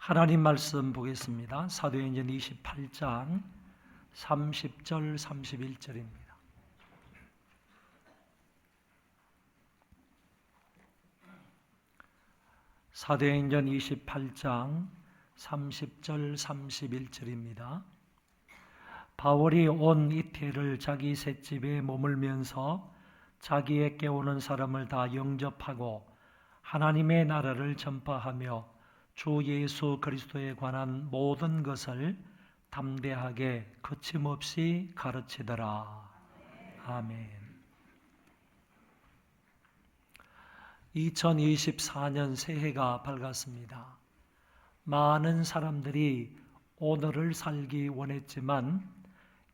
하나님 말씀 보겠습니다. 사도행전 28장 30절 31절입니다. 사도행전 28장 30절 31절입니다. 바울이 온 이태를 자기 셋집에 머물면서 자기에게 오는 사람을 다 영접하고 하나님의 나라를 전파하며 주 예수 그리스도에 관한 모든 것을 담대하게 거침없이 가르치더라. 아멘. 2024년 새해가 밝았습니다. 많은 사람들이 오늘을 살기 원했지만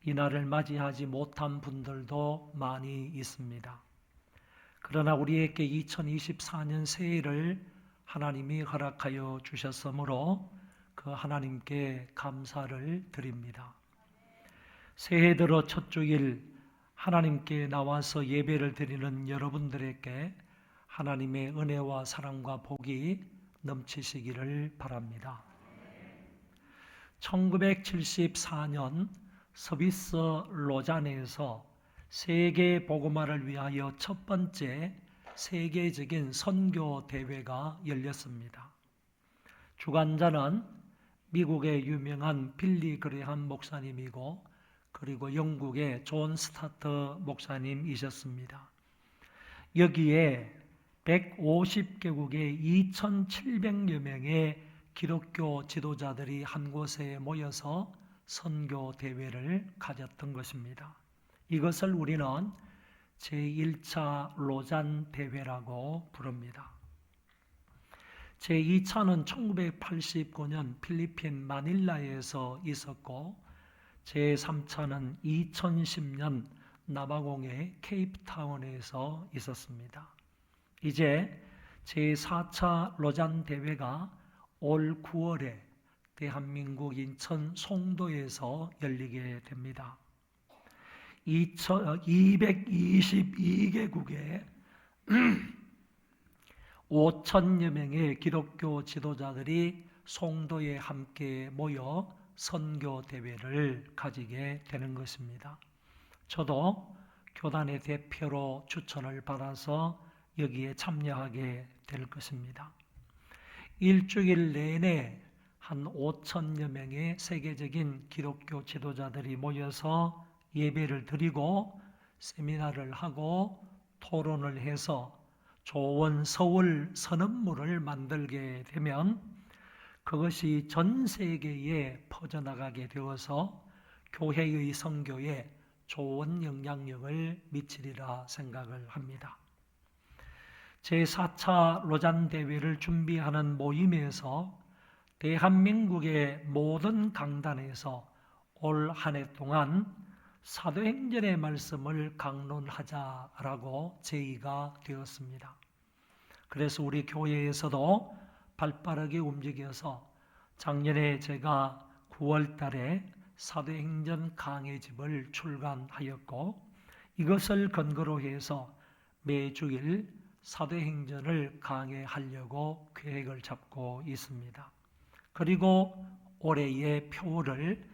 이날을 맞이하지 못한 분들도 많이 있습니다. 그러나 우리에게 2024년 새해를 하나님이 허락하여 주셨으므로 그 하나님께 감사를 드립니다. 새해 들어 첫 주일 하나님께 나와서 예배를 드리는 여러분들에게 하나님의 은혜와 사랑과 복이 넘치시기를 바랍니다. 1974년 스위스 로잔에서 세계 복음화를 위하여 첫 번째 세계적인 선교 대회가 열렸습니다. 주관자는 미국의 유명한 빌리 그레함 목사님이고 그리고 영국의 존 스타트 목사님이셨습니다. 여기에 150개국의 2,700여 명의 기독교 지도자들이 한 곳에 모여서 선교 대회를 가졌던 것입니다. 이것을 우리는 제1차 로잔 대회라고 부릅니다. 제2차는 1989년 필리핀 마닐라에서 있었고 제3차는 2010년 남아공의 케이프타운에서 있었습니다. 이제 제4차 로잔 대회가 올 9월에 대한민국 인천 송도에서 열리게 됩니다. 222개국의 5천여 명의 기독교 지도자들이 송도에 함께 모여 선교 대회를 가지게 되는 것입니다. 저도 교단의 대표로 추천을 받아서 여기에 참여하게 될 것입니다. 일주일 내내 한 5천여 명의 세계적인 기독교 지도자들이 모여서 예배를 드리고 세미나를 하고 토론을 해서 좋은 서울 선언문을 만들게 되면 그것이 전 세계에 퍼져나가게 되어서 교회의 선교에 좋은 영향력을 미치리라 생각을 합니다. 제4차 로잔 대회를 준비하는 모임에서 대한민국의 모든 강단에서 올 한 해 동안 사도행전의 말씀을 강론하자라고 제의가 되었습니다. 그래서 우리 교회에서도 발빠르게 움직여서 작년에 제가 9월 달에 사도행전 강해집을 출간하였고 이것을 근거로 해서 매주일 사도행전을 강해하려고 계획을 잡고 있습니다. 그리고 올해의 표를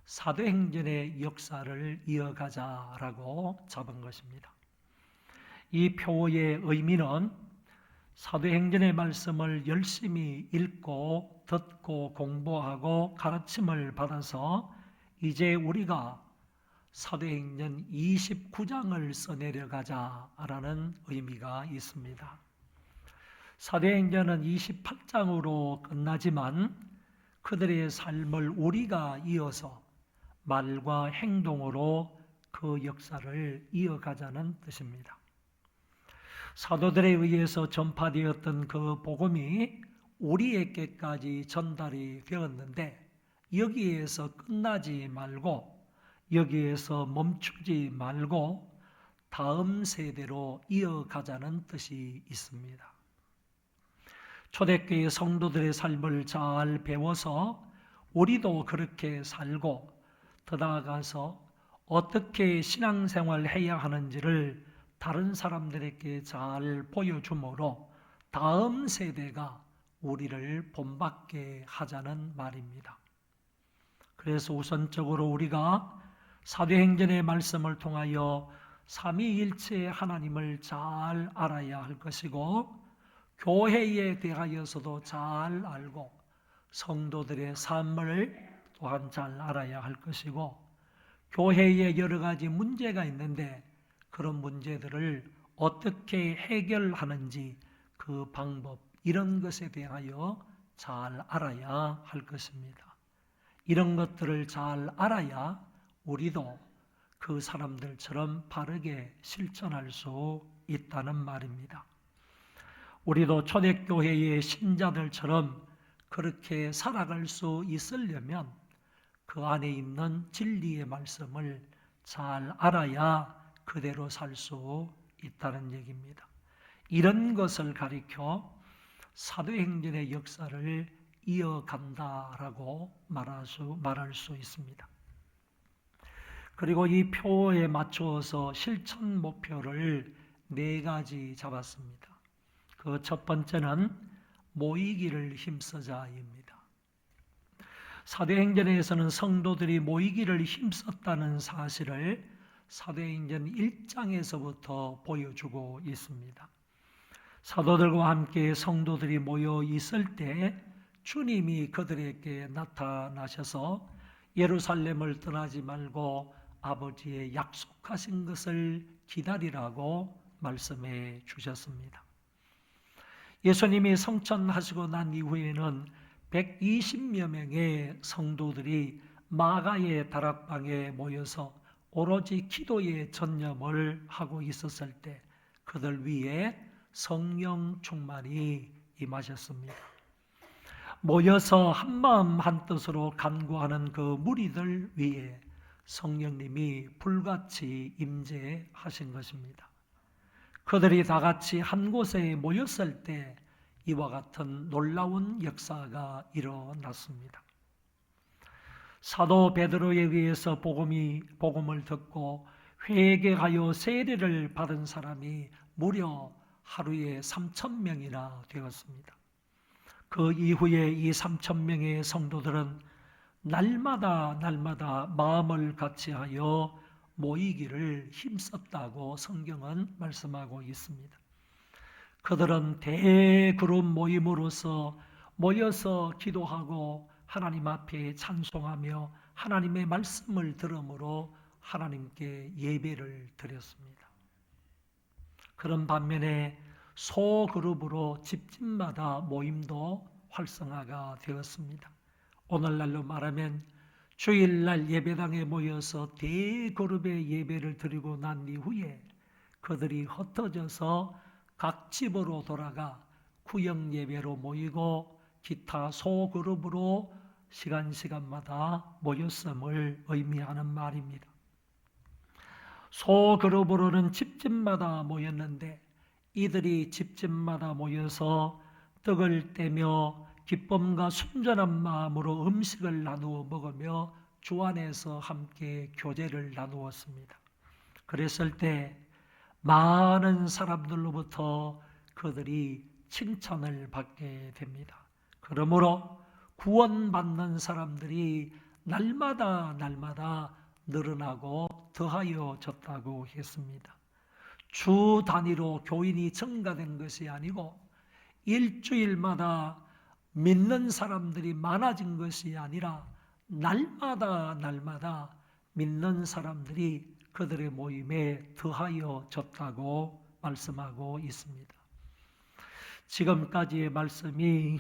사도행전의 역사를 이어가자라고 잡은 것입니다. 이 표의 의미는 사도행전의 말씀을 열심히 읽고 듣고 공부하고 가르침을 받아서 이제 우리가 사도행전 29장을 써내려가자라는 의미가 있습니다. 사도행전은 28장으로 끝나지만 그들의 삶을 우리가 이어서 말과 행동으로 그 역사를 이어가자는 뜻입니다. 사도들에 의해서 전파되었던 그 복음이 우리에게까지 전달이 되었는데 여기에서 끝나지 말고 여기에서 멈추지 말고 다음 세대로 이어가자는 뜻이 있습니다. 초대교회 성도들의 삶을 잘 배워서 우리도 그렇게 살고 더 나아가서 어떻게 신앙생활을 해야 하는지를 다른 사람들에게 잘 보여주므로 다음 세대가 우리를 본받게 하자는 말입니다. 그래서 우선적으로 우리가 사도행전의 말씀을 통하여 삼위일체의 하나님을 잘 알아야 할 것이고, 교회에 대하여서도 잘 알고 성도들의 삶을 또한 잘 알아야 할 것이고, 교회에 여러 가지 문제가 있는데 그런 문제들을 어떻게 해결하는지 그 방법, 이런 것에 대하여 잘 알아야 할 것입니다. 이런 것들을 잘 알아야 우리도 그 사람들처럼 바르게 실천할 수 있다는 말입니다. 우리도 초대교회의 신자들처럼 그렇게 살아갈 수 있으려면 그 안에 있는 진리의 말씀을 잘 알아야 그대로 살 수 있다는 얘기입니다. 이런 것을 가리켜 사도행전의 역사를 이어간다라고 말할 수 있습니다. 그리고 이 표에 맞추어서 실천 목표를 4가지 잡았습니다. 그 첫 번째는 모이기를 힘쓰자입니다. 사도행전에서는 성도들이 모이기를 힘썼다는 사실을 사도행전 1장에서부터 보여주고 있습니다. 사도들과 함께 성도들이 모여 있을 때 주님이 그들에게 나타나셔서 예루살렘을 떠나지 말고 아버지의 약속하신 것을 기다리라고 말씀해 주셨습니다. 예수님이 성천하시고 난 이후에는 120여 명의 성도들이 마가의 다락방에 모여서 오로지 기도에 전념을 하고 있었을 때 그들 위에 성령 충만이 임하셨습니다. 모여서 한마음 한뜻으로 간구하는 그 무리들 위에 성령님이 불같이 임재하신 것입니다. 그들이 다 같이 한 곳에 모였을 때 이와 같은 놀라운 역사가 일어났습니다. 사도 베드로에 의해서 복음을 듣고 회개하여 세례를 받은 사람이 무려 하루에 3,000명이나 되었습니다. 그 이후에 이 3,000명의 성도들은 날마다 마음을 같이하여 모이기를 힘썼다고 성경은 말씀하고 있습니다. 그들은 대그룹 모임으로서 모여서 기도하고 하나님 앞에 찬송하며 하나님의 말씀을 들음으로 하나님께 예배를 드렸습니다. 그런 반면에 소그룹으로 집집마다 모임도 활성화가 되었습니다. 오늘날로 말하면 주일날 예배당에 모여서 대그룹의 예배를 드리고 난 이후에 그들이 흩어져서 각 집으로 돌아가 구역 예배로 모이고 기타 소그룹으로 시간마다 모였음을 의미하는 말입니다. 소그룹으로는 집집마다 모였는데 이들이 집집마다 모여서 떡을 떼며 기쁨과 순전한 마음으로 음식을 나누어 먹으며 주 안에서 함께 교제를 나누었습니다. 그랬을 때 많은 사람들로부터 그들이 칭찬을 받게 됩니다. 그러므로 구원받는 사람들이 날마다 늘어나고 더하여졌다고 했습니다. 주 단위로 교인이 증가된 것이 아니고 일주일마다 믿는 사람들이 많아진 것이 아니라 날마다 믿는 사람들이 그들의 모임에 더하여졌다고 말씀하고 있습니다. 지금까지의 말씀이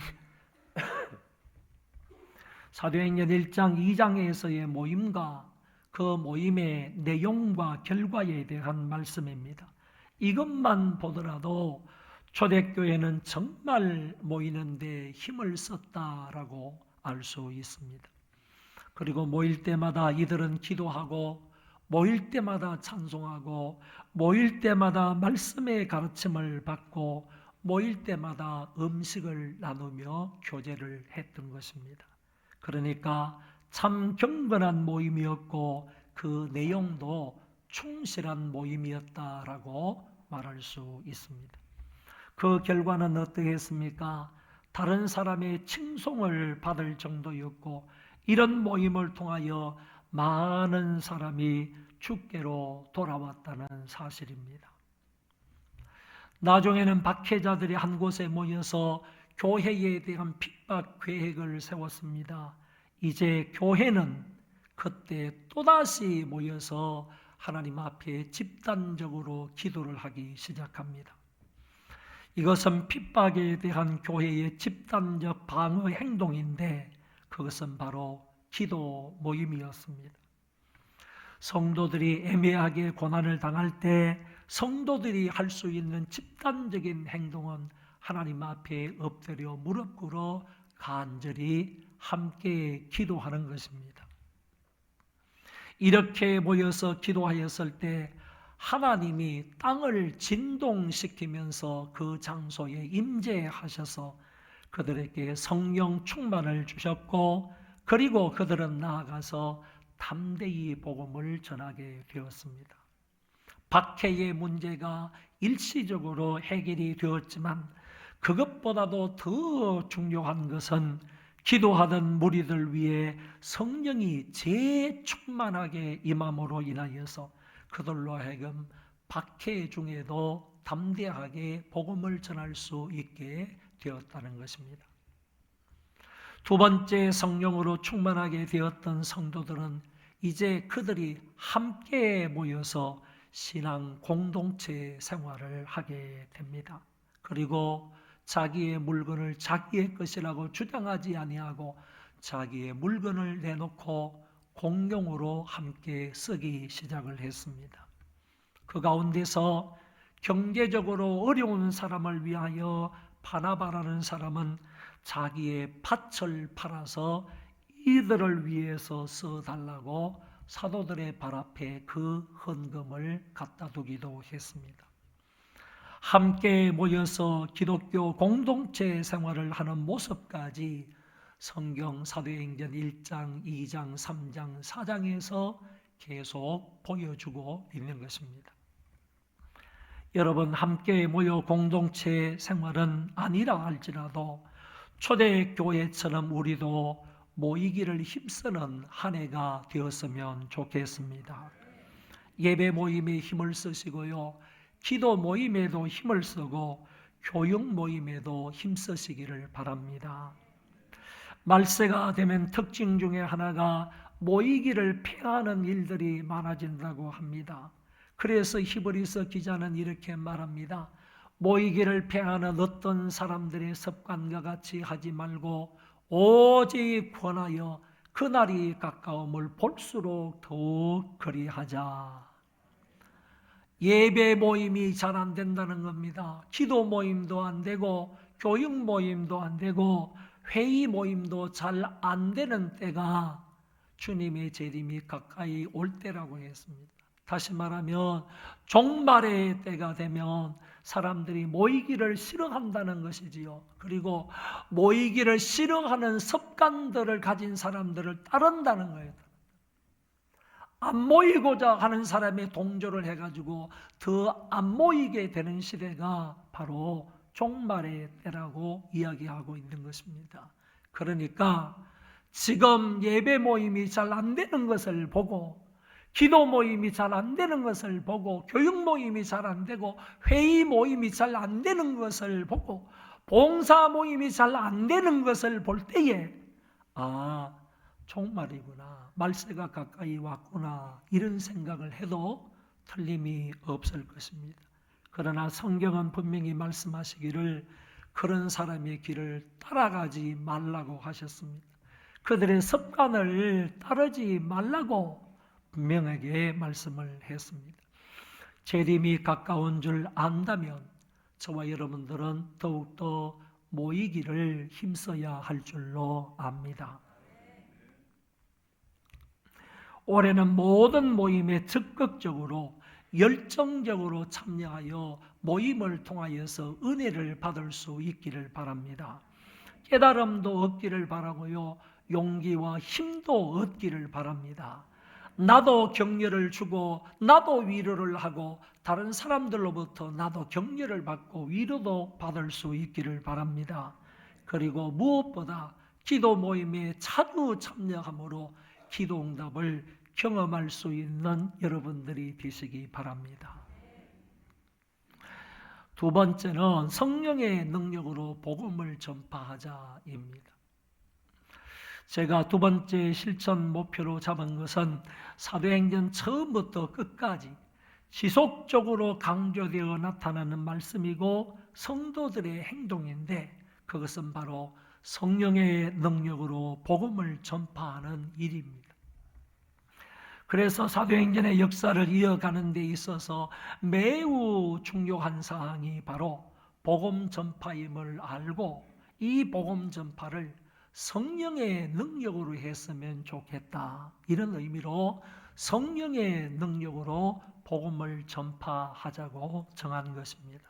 사도행전 1장 2장에서의 모임과 그 모임의 내용과 결과에 대한 말씀입니다. 이것만 보더라도 초대교회는 정말 모이는데 힘을 썼다라고 알 수 있습니다. 그리고 모일 때마다 이들은 기도하고 모일 때마다 찬송하고 모일 때마다 말씀의 가르침을 받고 모일 때마다 음식을 나누며 교제를 했던 것입니다. 그러니까 참 경건한 모임이었고 그 내용도 충실한 모임이었다라고 말할 수 있습니다. 그 결과는 어떻게 했습니까? 다른 사람의 칭송을 받을 정도였고, 이런 모임을 통하여 많은 사람이 주께로 돌아왔다는 사실입니다. 나중에는 박해자들이 한 곳에 모여서 교회에 대한 핍박 계획을 세웠습니다. 이제 교회는 그때 또다시 모여서 하나님 앞에 집단적으로 기도를 하기 시작합니다. 이것은 핍박에 대한 교회의 집단적 방어 행동인데, 그것은 바로 기도 모임이었습니다. 성도들이 애매하게 고난을 당할 때 성도들이 할 수 있는 집단적인 행동은 하나님 앞에 엎드려 무릎 꿇어 간절히 함께 기도하는 것입니다. 이렇게 모여서 기도하였을 때 하나님이 땅을 진동시키면서 그 장소에 임재하셔서 그들에게 성령 충만을 주셨고, 그리고 그들은 나아가서 담대히 복음을 전하게 되었습니다. 박해의 문제가 일시적으로 해결이 되었지만, 그것보다도 더 중요한 것은 기도하던 무리들 위해 성령이 재충만하게 임함으로 인하여서 그들로 하여금 박해 중에도 담대하게 복음을 전할 수 있게 되었다는 것입니다. 두 번째, 성령으로 충만하게 되었던 성도들은 이제 그들이 함께 모여서 신앙 공동체 생활을 하게 됩니다. 그리고 자기의 물건을 자기의 것이라고 주장하지 아니하고 자기의 물건을 내놓고 공용으로 함께 쓰기 시작을 했습니다. 그 가운데서 경제적으로 어려운 사람을 위하여 바나바라는 사람은 자기의 밭을 팔아서 이들을 위해서 써달라고 사도들의 발 앞에 그 헌금을 갖다 두기도 했습니다. 함께 모여서 기독교 공동체 생활을 하는 모습까지 성경 사도행전 1장, 2장, 3장, 4장에서 계속 보여주고 있는 것입니다. 여러분, 함께 모여 공동체 생활은 아니라 할지라도 초대교회처럼 우리도 모이기를 힘쓰는 한 해가 되었으면 좋겠습니다. 예배 모임에 힘을 쓰시고요, 기도 모임에도 힘을 쓰고 교육 모임에도 힘쓰시기를 바랍니다. 말세가 되면 특징 중에 하나가 모이기를 피하는 일들이 많아진다고 합니다. 그래서 히브리서 기자는 이렇게 말합니다. 모이기를 피하는 어떤 사람들의 습관과 같이 하지 말고 오직 권하여 그날이 가까움을 볼수록 더욱 그리하자. 예배 모임이 잘 안 된다는 겁니다. 기도 모임도 안 되고 교육 모임도 안 되고 회의 모임도 잘 안 되는 때가 주님의 재림이 가까이 올 때라고 했습니다. 다시 말하면 종말의 때가 되면 사람들이 모이기를 싫어한다는 것이지요. 그리고 모이기를 싫어하는 습관들을 가진 사람들을 따른다는 거예요. 안 모이고자 하는 사람의 동조를 해가지고 더 안 모이게 되는 시대가 바로 종말의 때라고 이야기하고 있는 것입니다. 그러니까 지금 예배 모임이 잘 안 되는 것을 보고, 기도 모임이 잘 안 되는 것을 보고, 교육 모임이 잘 안 되고, 회의 모임이 잘 안 되는 것을 보고, 봉사 모임이 잘 안 되는 것을 볼 때에 종말이구나, 말세가 가까이 왔구나, 이런 생각을 해도 틀림이 없을 것입니다. 그러나 성경은 분명히 말씀하시기를 그런 사람의 길을 따라가지 말라고 하셨습니다. 그들의 습관을 따르지 말라고 분명하게 말씀을 했습니다. 재림이 가까운 줄 안다면 저와 여러분들은 더욱더 모이기를 힘써야 할 줄로 압니다. 올해는 모든 모임에 적극적으로 열정적으로 참여하여 모임을 통하여서 은혜를 받을 수 있기를 바랍니다. 깨달음도 얻기를 바라고요, 용기와 힘도 얻기를 바랍니다. 나도 격려를 주고 나도 위로를 하고 다른 사람들로부터 나도 격려를 받고 위로도 받을 수 있기를 바랍니다. 그리고 무엇보다 기도 모임에 자주 참여함으로 기도 응답을 경험할 수 있는 여러분들이 되시기 바랍니다. 두 번째는 성령의 능력으로 복음을 전파하자입니다. 제가 두 번째 실천 목표로 잡은 것은 사도행전 처음부터 끝까지 지속적으로 강조되어 나타나는 말씀이고 성도들의 행동인데, 그것은 바로 성령의 능력으로 복음을 전파하는 일입니다. 그래서 사도행전의 역사를 이어가는 데 있어서 매우 중요한 사항이 바로 복음 전파임을 알고 이 복음 전파를 성령의 능력으로 했으면 좋겠다, 이런 의미로 성령의 능력으로 복음을 전파하자고 정한 것입니다.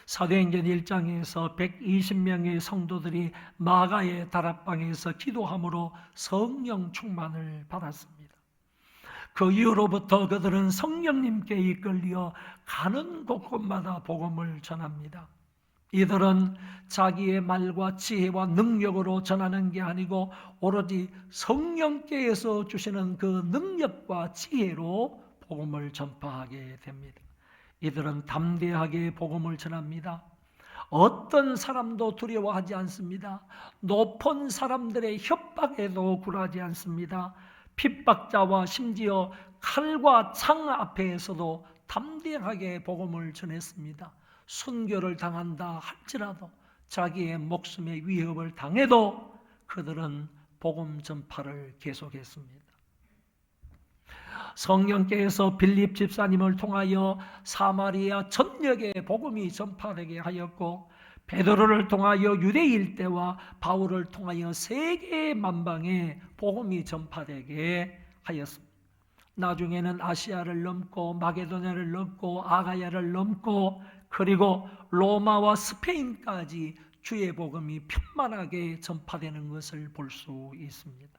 사도행전 1장에서 120명의 성도들이 마가의 다락방에서 기도함으로 성령 충만을 받았습니다. 그 이후로부터 그들은 성령님께 이끌려 가는 곳곳마다 복음을 전합니다. 이들은 자기의 말과 지혜와 능력으로 전하는 게 아니고 오로지 성령께서 주시는 그 능력과 지혜로 복음을 전파하게 됩니다. 이들은 담대하게 복음을 전합니다. 어떤 사람도 두려워하지 않습니다. 높은 사람들의 협박에도 굴하지 않습니다. 핍박자와 심지어 칼과 창 앞에서도 담대하게 복음을 전했습니다. 순교를 당한다 할지라도, 자기의 목숨의 위협을 당해도 그들은 복음 전파를 계속했습니다. 성령께서 빌립 집사님을 통하여 사마리아 전역에 복음이 전파되게 하였고, 베드로를 통하여 유대 일대와 바울을 통하여 세계 만방에 복음이 전파되게 하였습니다. 나중에는 아시아를 넘고 마게도냐를 넘고 아가야를 넘고 그리고 로마와 스페인까지 주의 복음이 편만하게 전파되는 것을 볼 수 있습니다.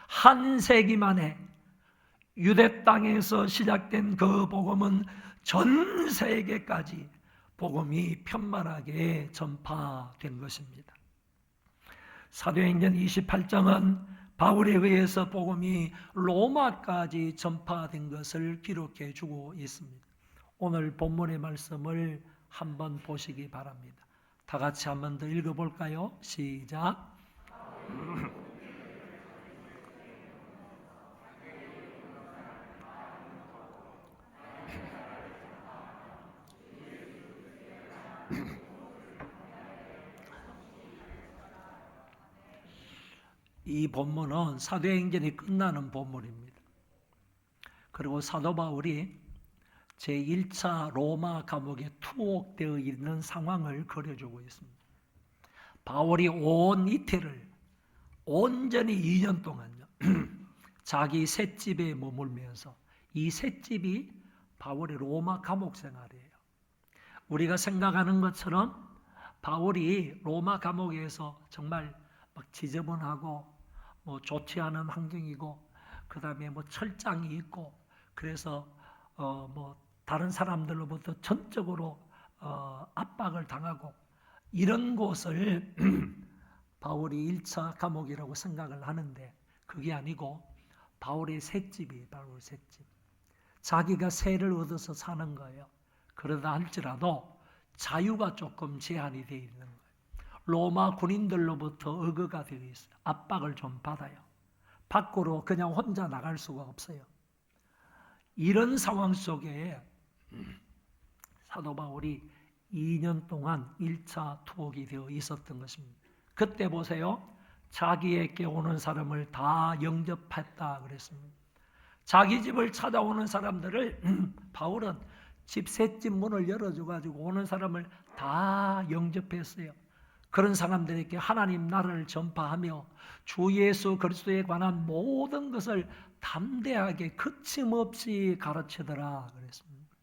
한 세기 만에 유대 땅에서 시작된 그 복음은 전 세계까지 복음이 편만하게 전파된 것입니다. 사도행전 28장은 바울에 의해서 복음이 로마까지 전파된 것을 기록해 주고 있습니다. 오늘 본문의 말씀을 한번 보시기 바랍니다. 다 같이 한번 더 읽어볼까요? 시작. 이 본문은 사도행전이 끝나는 본문입니다. 그리고 사도 바울이 제1차 로마 감옥에 투옥되어 있는 상황을 그려주고 있습니다. 바울이 온 이태를 온전히 2년 동안요 자기 셋집에 머물면서, 이 셋집이 바울의 로마 감옥 생활이에요. 우리가 생각하는 것처럼 바울이 로마 감옥에서 정말 막 지저분하고 좋지 않은 환경이고, 그 다음에 철장이 있고, 그래서 다른 사람들로부터 전적으로 압박을 당하고, 이런 곳을 바울이 1차 감옥이라고 생각을 하는데, 그게 아니고 바울의 셋집이 바울 셋집. 자기가 세를 얻어서 사는 거예요. 그러다 할지라도 자유가 조금 제한이 되어 있는 거예요. 로마 군인들로부터 억어가 되어 있어요. 압박을 좀 받아요. 밖으로 그냥 혼자 나갈 수가 없어요. 이런 상황 속에 사도 바울이 2년 동안 1차 투옥이 되어 있었던 것입니다. 그때 보세요. 자기에게 오는 사람을 다 영접했다 그랬습니다. 자기 집을 찾아오는 사람들을 바울은 집 셋집 문을 열어줘가지고 오는 사람을 다 영접했어요. 그런 사람들에게 하나님 나라를 전파하며 주 예수 그리스도에 관한 모든 것을 담대하게 거침없이 가르치더라 그랬습니다.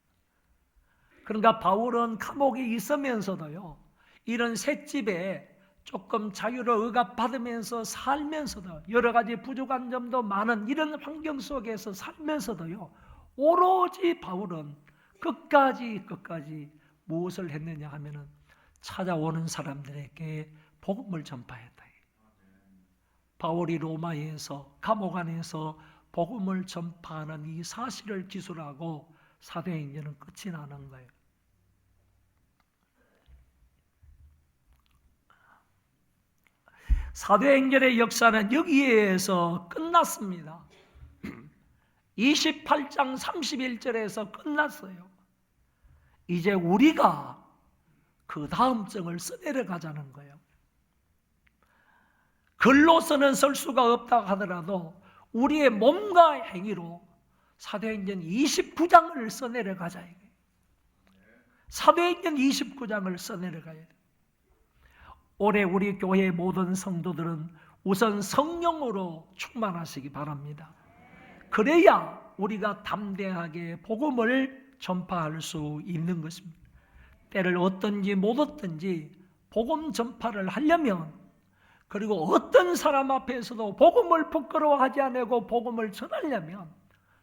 그러니까 바울은 감옥에 있으면서도요, 이런 셋집에 조금 자유를 억압받으면서 살면서도, 여러 가지 부족한 점도 많은 이런 환경 속에서 살면서도요, 오로지 바울은 끝까지 무엇을 했느냐 하면은 찾아오는 사람들에게 복음을 전파했다. 바울이 로마에서 감옥 안에서 복음을 전파하는 이 사실을 기술하고 사도행전은 끝이 나는 거예요. 사도행전의 역사는 여기에서 끝났습니다. 28장 31절에서 끝났어요. 이제 우리가 그 다음 장을 써내려가자는 거예요. 글로서는 쓸 수가 없다 하더라도 우리의 몸과 행위로 사도행전 29장을 써내려가자. 사도행전 29장을 써내려가야 돼요. 올해 우리 교회의 모든 성도들은 우선 성령으로 충만하시기 바랍니다. 그래야 우리가 담대하게 복음을 전파할 수 있는 것입니다. 때를 얻든지 못 얻든지 복음 전파를 하려면, 그리고 어떤 사람 앞에서도 복음을 부끄러워하지 않고 복음을 전하려면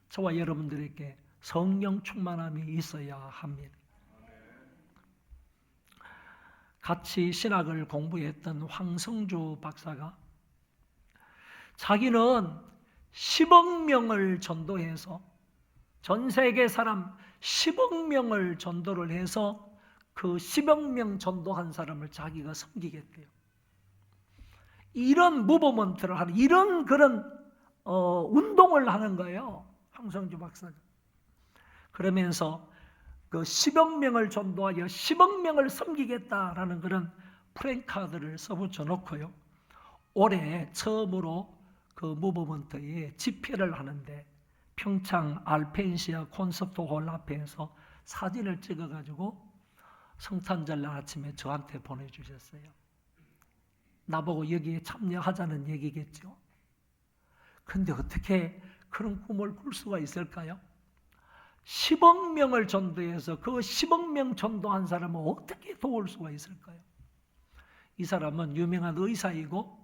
저와 여러분들에게 성령 충만함이 있어야 합니다. 같이 신학을 공부했던 황성주 박사가 자기는 10억 명을 전도해서, 전 세계 사람 10억 명을 전도를 해서 그 10억 명 전도한 사람을 자기가 섬기겠대요. 이런 무브먼트를 하는, 이런 그런 운동을 하는 거예요, 황성주 박사가. 그러면서 그 10억 명을 전도하여 10억 명을 섬기겠다라는 그런 프랭카드를 써붙여 놓고요. 올해 처음으로 그 무브먼트에 집회를 하는데 평창 알펜시아 콘서트홀 앞에서 사진을 찍어가지고 성탄절 날 아침에 저한테 보내주셨어요. 나보고 여기에 참여하자는 얘기겠죠. 근데 어떻게 그런 꿈을 꿀 수가 있을까요? 10억 명을 전도해서 그 10억 명 전도한 사람은 어떻게 도울 수가 있을까요? 이 사람은 유명한 의사이고,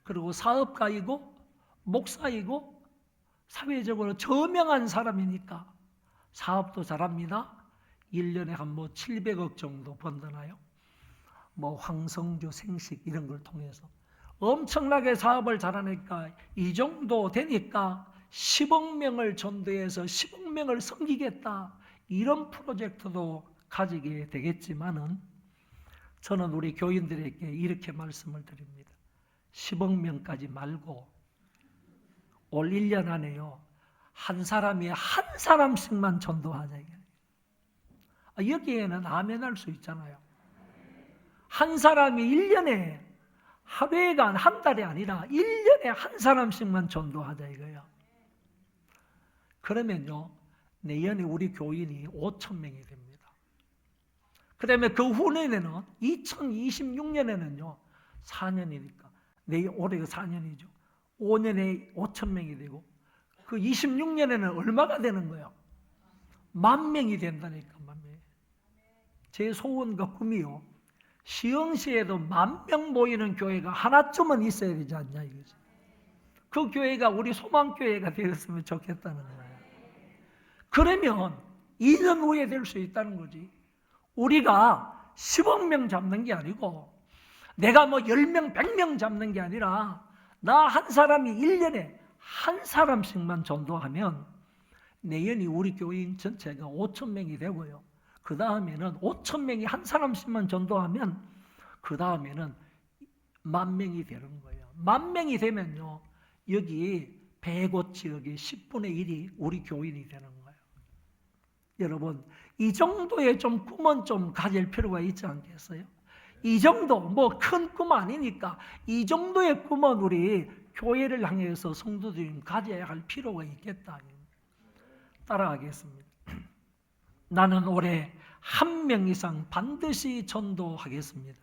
그리고 사업가이고, 목사이고, 사회적으로 저명한 사람이니까 사업도 잘합니다. 1년에 한 700억 정도 번다나요? 황성주 생식 이런 걸 통해서 엄청나게 사업을 잘하니까 이 정도 되니까 10억 명을 전도해서 10억 명을 섬기겠다, 이런 프로젝트도 가지게 되겠지만은 저는 우리 교인들에게 이렇게 말씀을 드립니다. 10억 명까지 말고 올 1년 안에요, 한 사람이 한 사람씩만 전도하자. 여기에는 아멘 할 수 있잖아요. 한 사람이 1년에, 하루에가 한 달이 아니라 1년에 한 사람씩만 전도하자 이거예요. 그러면요, 내년에 우리 교인이 5,000명이 됩니다. 그 다음에 그 후년에는 2026년에는요 4년이니까 올해가 4년이죠. 5년에 5,000명이 되고, 그 26년에는 얼마가 되는 거예요? 10,000명이 된다니까. 10,000명. 제 소원과 꿈이요, 시흥시에도 10,000명 모이는 교회가 하나쯤은 있어야 되지 않냐 이거지. 그 교회가 우리 소망교회가 되었으면 좋겠다는 거예요. 그러면 2년 후에 될 수 있다는 거지. 우리가 10억 명 잡는 게 아니고, 내가 10명, 100명 잡는 게 아니라, 나 한 사람이 1년에 한 사람씩만 전도하면 내년이 우리 교인 전체가 5,000명이 되고요. 그 다음에는 5,000명이 한 사람씩만 전도하면 그 다음에는 10,000명이 되는 거예요. 10,000명이 되면요, 여기 105 지역의 10분의 1이 우리 교인이 되는 거예요. 여러분, 이 정도의 좀 꿈은 좀 가질 필요가 있지 않겠어요? 이 정도, 큰 꿈 아니니까 이 정도의 꿈은 우리 교회를 향해서 성도들이 가져야 할 필요가 있겠다. 따라하겠습니다. 나는 올해 1명 이상 반드시 전도하겠습니다.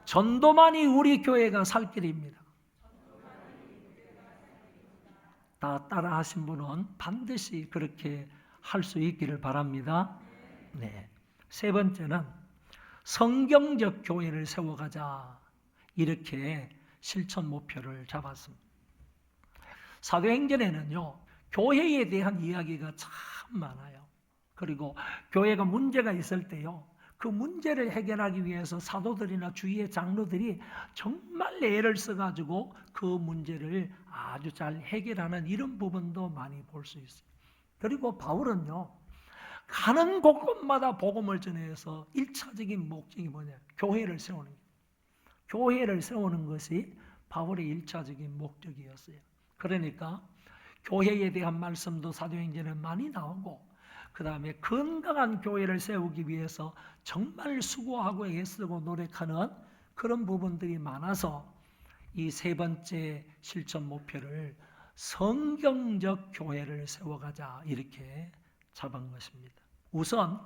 전도만이 우리 교회가 살 길입니다. 다 따라 하신 분은 반드시 그렇게 할 수 있기를 바랍니다. 네. 세 번째는 성경적 교회를 세워가자, 이렇게 실천 목표를 잡았습니다. 사도행전에는요, 교회에 대한 이야기가 참 많아요. 그리고 교회가 문제가 있을 때요, 그 문제를 해결하기 위해서 사도들이나 주위의 장로들이 정말 애를 써가지고 그 문제를 아주 잘 해결하는 이런 부분도 많이 볼 수 있어요. 그리고 바울은요, 가는 곳곳마다 복음을 전해서 1차적인 목적이 뭐냐? 교회를 세우는 거예요. 교회를 세우는 것이 바울의 1차적인 목적이었어요. 그러니까 교회에 대한 말씀도 사도행전에 많이 나오고, 그 다음에 건강한 교회를 세우기 위해서 정말 수고하고 애쓰고 노력하는 그런 부분들이 많아서 이 세 번째 실천 목표를 성경적 교회를 세워가자 이렇게 잡은 것입니다. 우선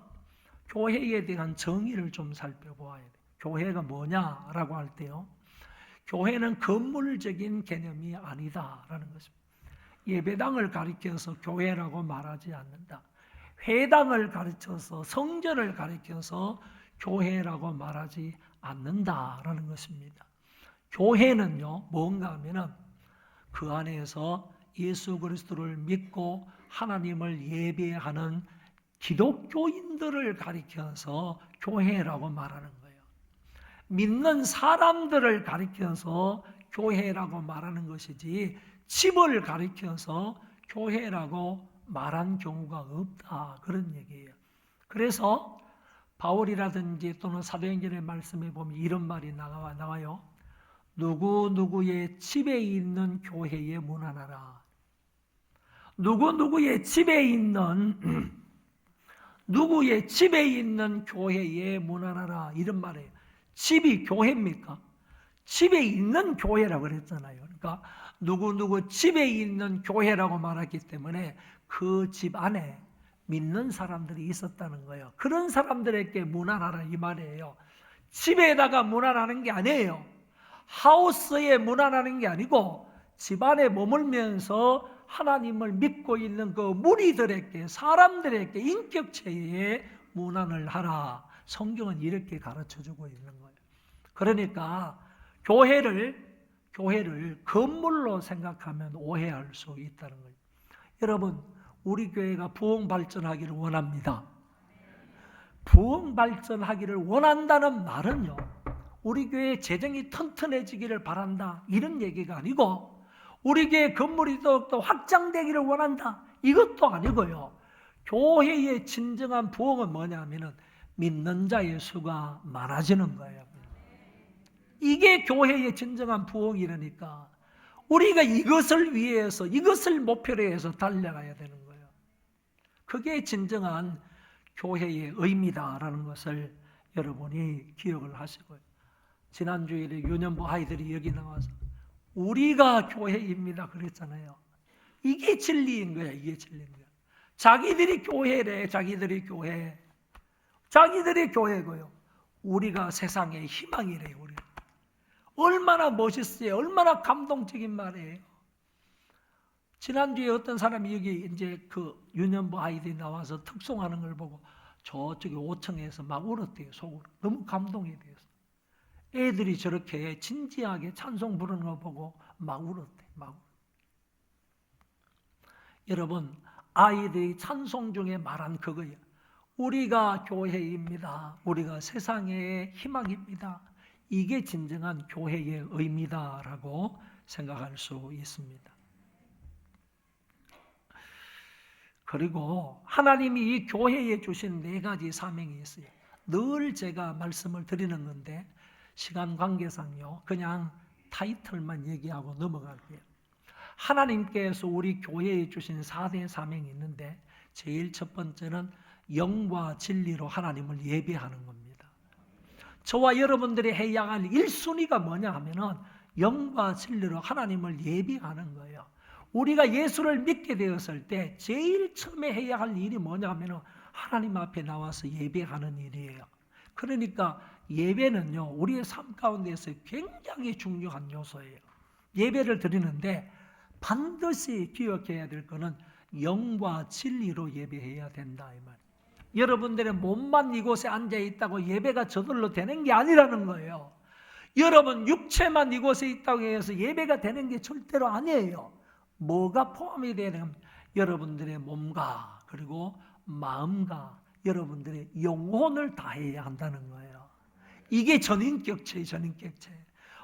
교회에 대한 정의를 좀 살펴보아야 돼요. 교회가 뭐냐라고 할 때요, 교회는 건물적인 개념이 아니다라는 것입니다. 예배당을 가리켜서 교회라고 말하지 않는다. 회당을 가르쳐서 성전을 가리켜서 교회라고 말하지 않는다라는 것입니다. 교회는요, 뭔가 하면은 그 안에서 예수 그리스도를 믿고 하나님을 예배하는 기독교인들을 가리켜서 교회라고 말하는 거예요. 믿는 사람들을 가리켜서 교회라고 말하는 것이지 집을 가리켜서 교회라고 말한 경우가 없다, 그런 얘기예요. 그래서 바울이라든지 또는 사도행전의 말씀에 보면 이런 말이 나와요. 누구누구의 집에 있는 교회에 문안하라. 누구누구의 집에 있는 누구의 집에 있는 교회에 문안하라, 이런 말이에요. 집이 교회입니까? 집에 있는 교회라고 그랬잖아요. 그러니까 누구누구 집에 있는 교회라고 말했기 때문에 그 집 안에 믿는 사람들이 있었다는 거예요. 그런 사람들에게 문안하라 이 말이에요. 집에다가 문안하는 게 아니에요. 하우스에 문안하는 게 아니고 집안에 머물면서 하나님을 믿고 있는 그 무리들에게, 사람들에게 인격체에 문안을 하라. 성경은 이렇게 가르쳐주고 있는 거예요. 그러니까 교회를 건물로 생각하면 오해할 수 있다는 거예요. 여러분, 우리 교회가 부흥 발전하기를 원합니다. 부흥 발전하기를 원한다는 말은요, 우리 교회 재정이 튼튼해지기를 바란다, 이런 얘기가 아니고, 우리 교회 건물이 더욱더 확장되기를 원한다, 이것도 아니고요. 교회의 진정한 부흥은 뭐냐면은 믿는 자의 수가 많아지는 거예요. 이게 교회의 진정한 부흥이라니까. 우리가 이것을 위해서, 이것을 목표로 해서 달려가야 되는 거예요. 그게 진정한 교회의 의미다라는 것을 여러분이 기억을 하시고요. 지난주일에 유년부 아이들이 여기 나와서 우리가 교회입니다 그랬잖아요. 이게 진리인 거야. 이게 진리인 거야. 자기들이 교회래. 자기들이 교회. 자기들이 교회고요. 우리가 세상의 희망이래요. 우리. 얼마나 멋있어요. 얼마나 감동적인 말이에요. 지난주에 어떤 사람이 여기 이제 그 유년부 아이들이 나와서 특송하는 걸 보고 저쪽에 5층에서 막 울었대요. 속으로. 너무 감동이 되었어요. 애들이 저렇게 진지하게 찬송 부르는 거 보고 막 울었대. 막. 여러분, 아이들이 찬송 중에 말한 그거예요. 우리가 교회입니다. 우리가 세상의 희망입니다. 이게 진정한 교회의 의미다라고 생각할 수 있습니다. 그리고 하나님이 이 교회에 주신 4가지 사명이 있어요. 늘 제가 말씀을 드리는 건데 시간 관계상요, 그냥 타이틀만 얘기하고 넘어갈게요. 하나님께서 우리 교회에 주신 4대 사명이 있는데 제일 첫 번째는 영과 진리로 하나님을 예배하는 겁니다. 저와 여러분들이 해야 할 1순위가 뭐냐 하면은 영과 진리로 하나님을 예배하는 거예요. 우리가 예수를 믿게 되었을 때 제일 처음에 해야 할 일이 뭐냐 하면은 하나님 앞에 나와서 예배하는 일이에요. 그러니까 예배는요, 우리의 삶 가운데서 굉장히 중요한 요소예요. 예배를 드리는데 반드시 기억해야 될 것은 영과 진리로 예배해야 된다 이 말. 여러분들의 몸만 이곳에 앉아 있다고 예배가 저절로 되는 게 아니라는 거예요. 여러분 육체만 이곳에 있다고 해서 예배가 되는 게 절대로 아니에요. 뭐가 포함이 되는 여러분들의 몸과 그리고 마음과 여러분들의 영혼을 다해야 한다는 거예요. 이게 전인격체예요. 전인격체.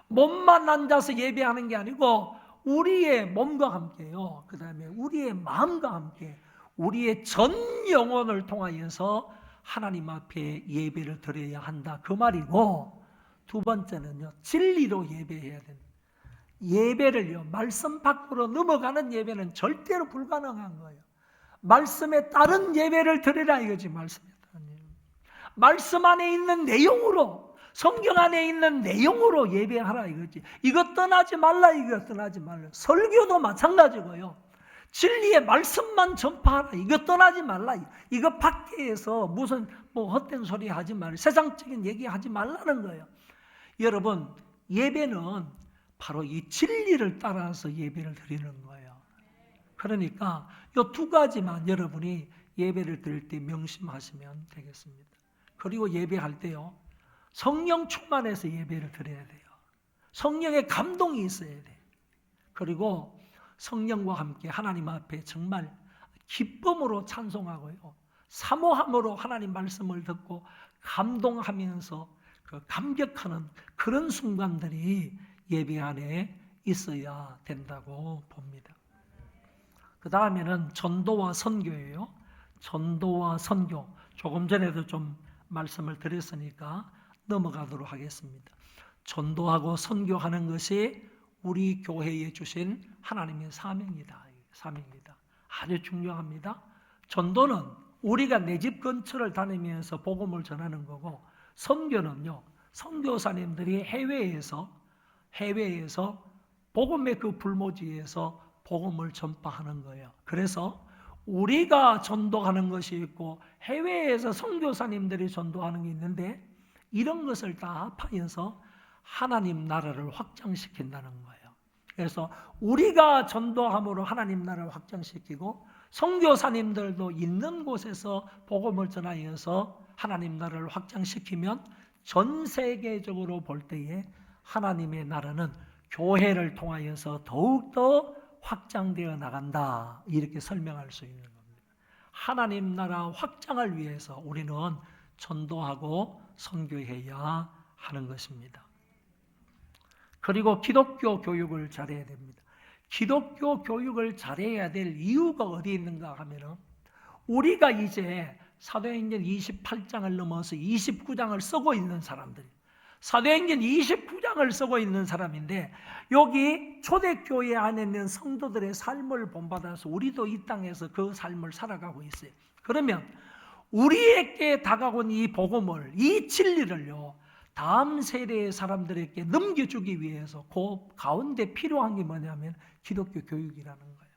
몸만 앉아서 예배하는 게 아니고 우리의 몸과 함께요. 그 다음에 우리의 마음과 함께 우리의 전 영혼을 통하여서 하나님 앞에 예배를 드려야 한다. 그 말이고, 두 번째는요, 진리로 예배해야 됩니다. 예배를요, 말씀 밖으로 넘어가는 예배는 절대로 불가능한 거예요. 말씀에 따른 예배를 드리라 이거지. 말씀에 따른 예배. 말씀 안에 있는 내용으로, 성경 안에 있는 내용으로 예배하라 이거지. 이거 떠나지 말라, 이거 떠나지 말라. 설교도 마찬가지고요. 진리의 말씀만 전파하라. 이거 떠나지 말라. 이거 밖에서 무슨 헛된 소리 하지 말라. 세상적인 얘기 하지 말라는 거예요. 여러분, 예배는 바로 이 진리를 따라서 예배를 드리는 거예요. 그러니까 이 두 가지만 여러분이 예배를 드릴 때 명심하시면 되겠습니다. 그리고 예배할 때요, 성령 충만해서 예배를 드려야 돼요. 성령의 감동이 있어야 돼요. 그리고 성령과 함께 하나님 앞에 정말 기쁨으로 찬송하고요, 사모함으로 하나님 말씀을 듣고 감동하면서 그 감격하는 그런 순간들이 예배 안에 있어야 된다고 봅니다. 그 다음에는 전도와 선교예요. 전도와 선교. 조금 전에도 좀 말씀을 드렸으니까 넘어가도록 하겠습니다. 전도하고 선교하는 것이 우리 교회에 주신 하나님의 사명이다. 사명입니다. 아주 중요합니다. 전도는 우리가 내 집 근처를 다니면서 복음을 전하는 거고, 선교는요, 선교사님들이 해외에서 복음의 그 불모지에서 복음을 전파하는 거예요. 그래서 우리가 전도하는 것이 있고 해외에서 선교사님들이 전도하는 게 있는데, 이런 것을 다 합하여서 하나님 나라를 확장시킨다는 거예요. 그래서 우리가 전도함으로 하나님 나라를 확장시키고, 선교사님들도 있는 곳에서 복음을 전하여서 하나님 나라를 확장시키면 전 세계적으로 볼 때에 하나님의 나라는 교회를 통하여서 더욱더 확장되어 나간다. 이렇게 설명할 수 있는 겁니다. 하나님 나라 확장을 위해서 우리는 전도하고 선교해야 하는 것입니다. 그리고 기독교 교육을 잘해야 됩니다. 기독교 교육을 잘해야 될 이유가 어디 있는가 하면은, 우리가 이제 사도행전 28장을 넘어서 29장을 쓰고 있는 사람들이, 사도행전 29장을 쓰고 있는 사람인데, 여기 초대교회 안에 있는 성도들의 삶을 본받아서 우리도 이 땅에서 그 삶을 살아가고 있어요. 그러면 우리에게 다가온 이 복음을, 이 진리를요, 다음 세대의 사람들에게 넘겨주기 위해서 그 가운데 필요한 게 뭐냐면 기독교 교육이라는 거예요.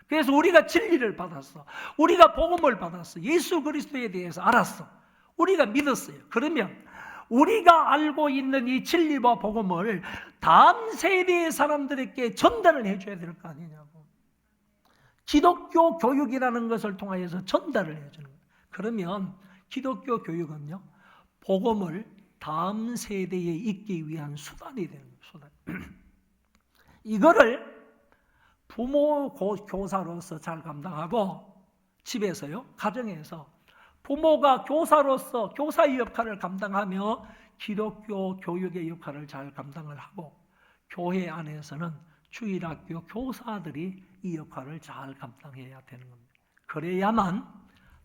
그래서 우리가 진리를 받았어. 우리가 복음을 받았어. 예수 그리스도에 대해서 알았어. 우리가 믿었어요. 그러면 우리가 알고 있는 이 진리와 복음을 다음 세대의 사람들에게 전달을 해줘야 될 거 아니냐고. 기독교 교육이라는 것을 통하여서 전달을 해주는 거예요. 그러면 기독교 교육은요, 복음을 다음 세대에 있기 위한 수단이 되는 거예요. 수단. 이거를 부모 교사로서 잘 감당하고, 집에서요, 가정에서 부모가 교사로서 교사의 역할을 감당하며 기독교 교육의 역할을 잘 감당을 하고, 교회 안에서는 주일학교 교사들이 이 역할을 잘 감당해야 되는 겁니다. 그래야만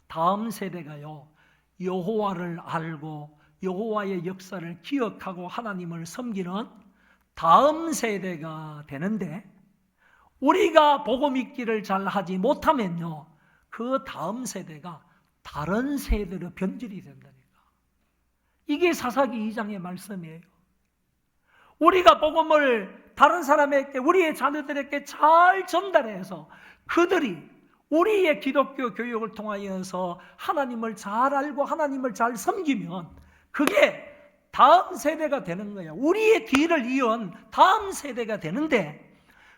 다음 세대가요, 여호와를 알고 여호와의 역사를 기억하고 하나님을 섬기는 다음 세대가 되는데, 우리가 복음 읽기를 잘 하지 못하면요, 그 다음 세대가 다른 세대로 변질이 된다니까. 이게 사사기 2장의 말씀이에요. 우리가 복음을 다른 사람에게, 우리의 자녀들에게 잘 전달해서 그들이 우리의 기독교 교육을 통하여서 하나님을 잘 알고 하나님을 잘 섬기면 그게 다음 세대가 되는 거야. 우리의 뒤를 이은 다음 세대가 되는데,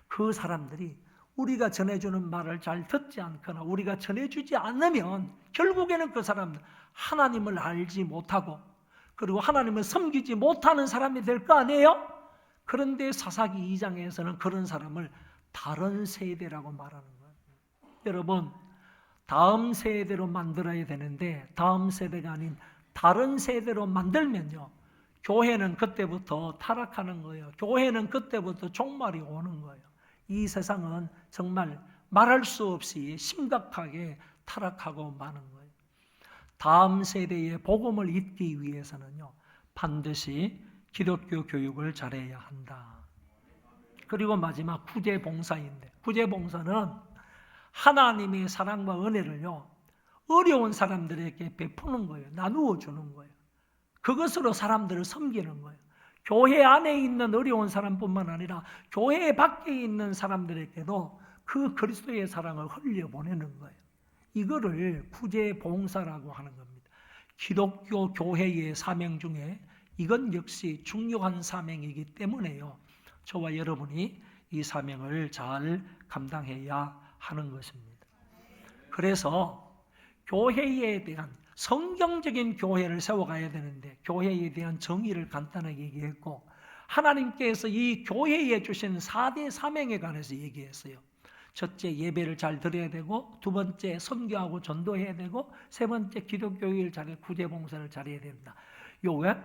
그 사람들이 우리가 전해주는 말을 잘 듣지 않거나 우리가 전해주지 않으면 결국에는 그 사람은 하나님을 알지 못하고, 그리고 하나님을 섬기지 못하는 사람이 될 거 아니에요? 그런데 사사기 2장에서는 그런 사람을 다른 세대라고 말하는 거예요. 여러분, 다음 세대로 만들어야 되는데 다음 세대가 아닌 다른 세대로 만들면요, 교회는 그때부터 타락하는 거예요. 교회는 그때부터 종말이 오는 거예요. 이 세상은 정말 말할 수 없이 심각하게 타락하고 마는 거예요. 다음 세대의 복음을 잇기 위해서는요, 반드시 기독교 교육을 잘해야 한다. 그리고 마지막 구제봉사인데, 구제봉사는 하나님의 사랑과 은혜를요, 어려운 사람들에게 베푸는 거예요. 나누어 주는 거예요. 그것으로 사람들을 섬기는 거예요. 교회 안에 있는 어려운 사람뿐만 아니라 교회 밖에 있는 사람들에게도 그 그리스도의 사랑을 흘려보내는 거예요. 이거를 구제봉사라고 하는 겁니다. 기독교 교회의 사명 중에 이건 역시 중요한 사명이기 때문에요, 저와 여러분이 이 사명을 잘 감당해야 하는 것입니다. 그래서 교회에 대한 성경적인 교회를 세워가야 되는데 교회에 대한 정의를 간단하게 얘기했고, 하나님께서 이 교회에 주신 4대 사명에 관해서 얘기했어요. 첫째, 예배를 잘 드려야 되고, 두 번째, 선교하고 전도해야 되고, 세 번째, 기독교회를 잘해 구제봉사를 잘해야 된다. 요게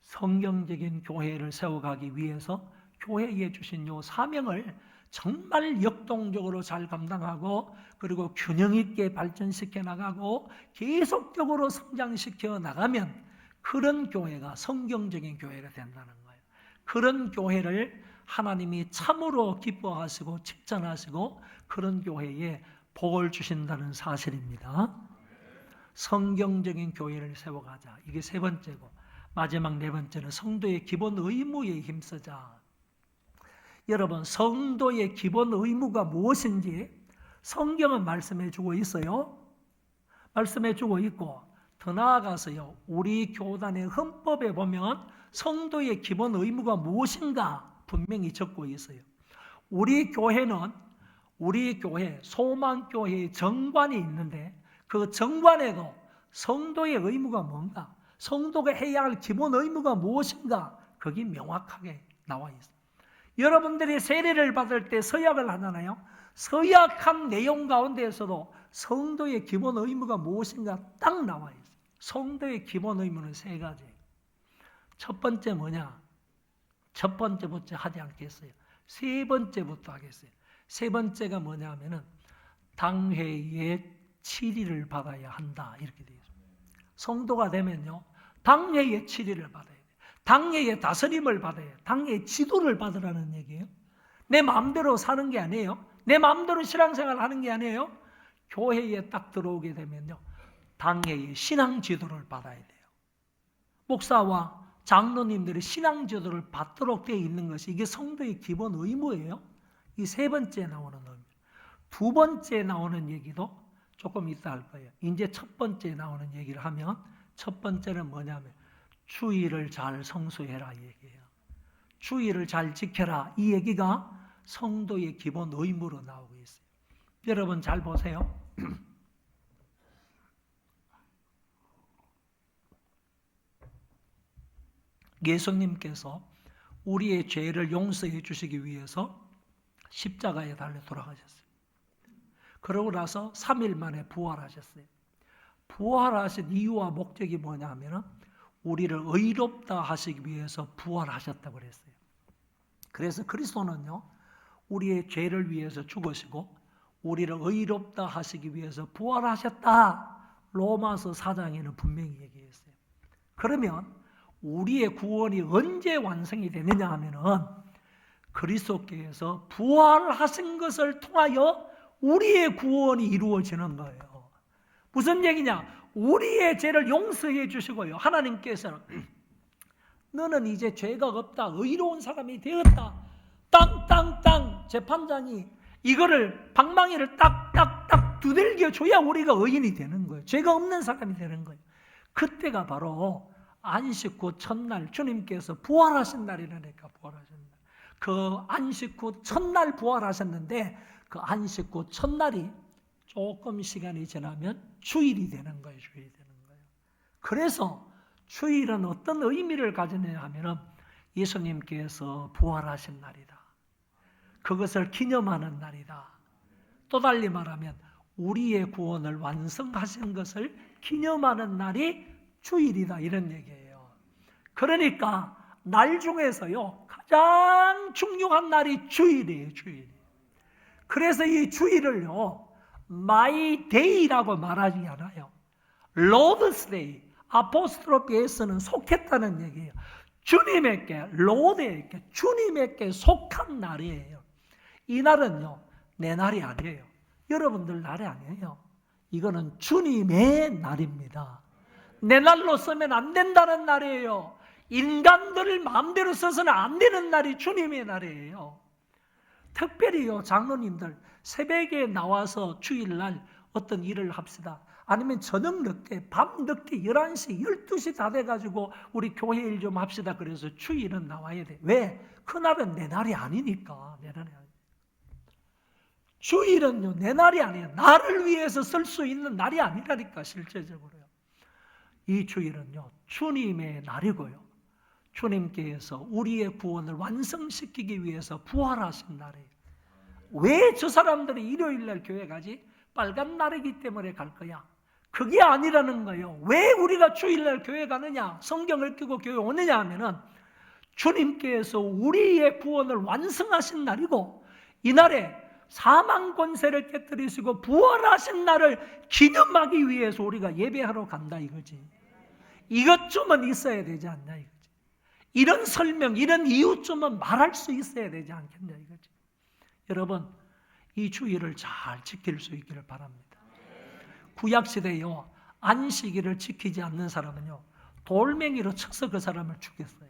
성경적인 교회를 세워가기 위해서 교회에 주신 요 사명을 정말 역동적으로 잘 감당하고, 그리고 균형 있게 발전시켜 나가고 계속적으로 성장시켜 나가면 그런 교회가 성경적인 교회가 된다는 거예요. 그런 교회를 하나님이 참으로 기뻐하시고 칭찬하시고 그런 교회에 복을 주신다는 사실입니다. 성경적인 교회를 세워가자. 이게 세 번째고, 마지막 네 번째는 성도의 기본 의무에 힘쓰자. 여러분, 성도의 기본 의무가 무엇인지 성경은 말씀해 주고 있어요. 말씀해 주고 있고, 더 나아가서요, 우리 교단의 헌법에 보면 성도의 기본 의무가 무엇인가 분명히 적고 있어요. 우리 교회는 우리 교회 소망교회의 정관이 있는데 그 정관에도 성도의 의무가 뭔가, 성도가 해야 할 기본 의무가 무엇인가, 거기 명확하게 나와 있어요. 여러분들이 세례를 받을 때 서약을 하잖아요. 서약한 내용 가운데에서도 성도의 기본 의무가 무엇인가 딱 나와 있어요. 성도의 기본 의무는 세 가지예요. 첫 번째 뭐냐? 첫 번째부터 하지 않겠어요. 세 번째부터 하겠어요. 세 번째가 뭐냐 하면은 당회의 치리를 받아야 한다, 이렇게 되어 있습니다. 성도가 되면요, 당회의 치리를 받아야 돼요. 당회의 다스림을 받아야 돼요. 당회의 지도를 받으라는 얘기예요. 내 마음대로 사는 게 아니에요. 내 마음대로 신앙생활 하는 게 아니에요. 교회에 딱 들어오게 되면요, 당회의 신앙 지도를 받아야 돼요. 목사와 장로님들이 신앙 지도를 받도록 되어 있는 것이, 이게 성도의 기본 의무예요. 이 세 번째 나오는 의무. 두 번째 나오는 얘기도 조금 이따 할 거예요. 이제 첫 번째 나오는 얘기를 하면, 첫 번째는 뭐냐면 주의를 잘 성수해라, 이 얘기예요. 주의를 잘 지켜라, 이 얘기가 성도의 기본 의무로 나오고 있어요. 여러분 잘 보세요. 예수님께서 우리의 죄를 용서해 주시기 위해서 십자가에 달려 돌아가셨어요. 그러고 나서 3일 만에 부활하셨어요. 부활하신 이유와 목적이 뭐냐 하면 우리를 의롭다 하시기 위해서 부활하셨다고 그랬어요. 그래서 그리스도는요, 우리의 죄를 위해서 죽으시고 우리를 의롭다 하시기 위해서 부활하셨다, 로마서 4장에는 분명히 얘기했어요. 그러면 우리의 구원이 언제 완성이 되느냐 하면은 그리스도께서 부활하신 것을 통하여 우리의 구원이 이루어지는 거예요. 무슨 얘기냐? 우리의 죄를 용서해 주시고요, 하나님께서는 너는 이제 죄가 없다, 의로운 사람이 되었다, 땅땅땅 재판장이 이거를 방망이를 딱딱딱 두들겨 줘야 우리가 의인이 되는 거예요. 죄가 없는 사람이 되는 거예요. 그때가 바로 안식 후 첫날, 주님께서 부활하신 날이라니까. 부활하신 날. 그 안식 후 첫날 부활하셨는데 그 안식 후 첫날이 조금 시간이 지나면 주일이 되는 거예요. 주일이 되는 거예요. 그래서 주일은 어떤 의미를 가지느냐 하면은 예수님께서 부활하신 날이다, 그것을 기념하는 날이다. 또 달리 말하면 우리의 구원을 완성하신 것을 기념하는 날이 주일이다, 이런 얘기예요. 그러니까 날 중에서요 가장 중요한 날이 주일이에요. 주일. 그래서 이 주일을요 My Day라고 말하지 않아요. Lord's Day, 아포스트로피 S는 속했다는 얘기예요. 주님에게, 로드에게, 주님에게 속한 날이에요. 이 날은요 내 날이 아니에요. 여러분들 날이 아니에요. 이거는 주님의 날입니다. 내 날로 쓰면 안 된다는 날이에요. 인간들을 마음대로 써서는 안 되는 날이 주님의 날이에요. 특별히요 장로님들 새벽에 나와서 주일날 어떤 일을 합시다. 아니면 저녁 늦게, 밤 늦게 11시, 12시 다 돼가지고 우리 교회 일 좀 합시다. 그래서 주일은 나와야 돼. 왜? 그날은 내 날이 아니니까. 내 날이 아니니까. 주일은요 내 날이 아니에요. 나를 위해서 쓸 수 있는 날이 아니라니까. 실제적으로요. 이 주일은요 주님의 날이고요, 주님께서 우리의 구원을 완성시키기 위해서 부활하신 날이에요. 왜 저 사람들이 일요일날 교회 가지? 빨간 날이기 때문에 갈 거야. 그게 아니라는 거예요. 왜 우리가 주일날 교회 가느냐, 성경을 끼고 교회 오느냐 하면은 주님께서 우리의 구원을 완성하신 날이고, 이날에 사망 권세를 깨뜨리시고 부활하신 날을 기념하기 위해서 우리가 예배하러 간다 이거지. 이것쯤은 있어야 되지 않냐 이거지. 이런 설명, 이런 이유쯤은 말할 수 있어야 되지 않겠냐 이거지. 여러분, 이 주일을 잘 지킬 수 있기를 바랍니다. 구약시대에요 안식일을 지키지 않는 사람은요 돌멩이로 쳐서 그 사람을 죽였어요.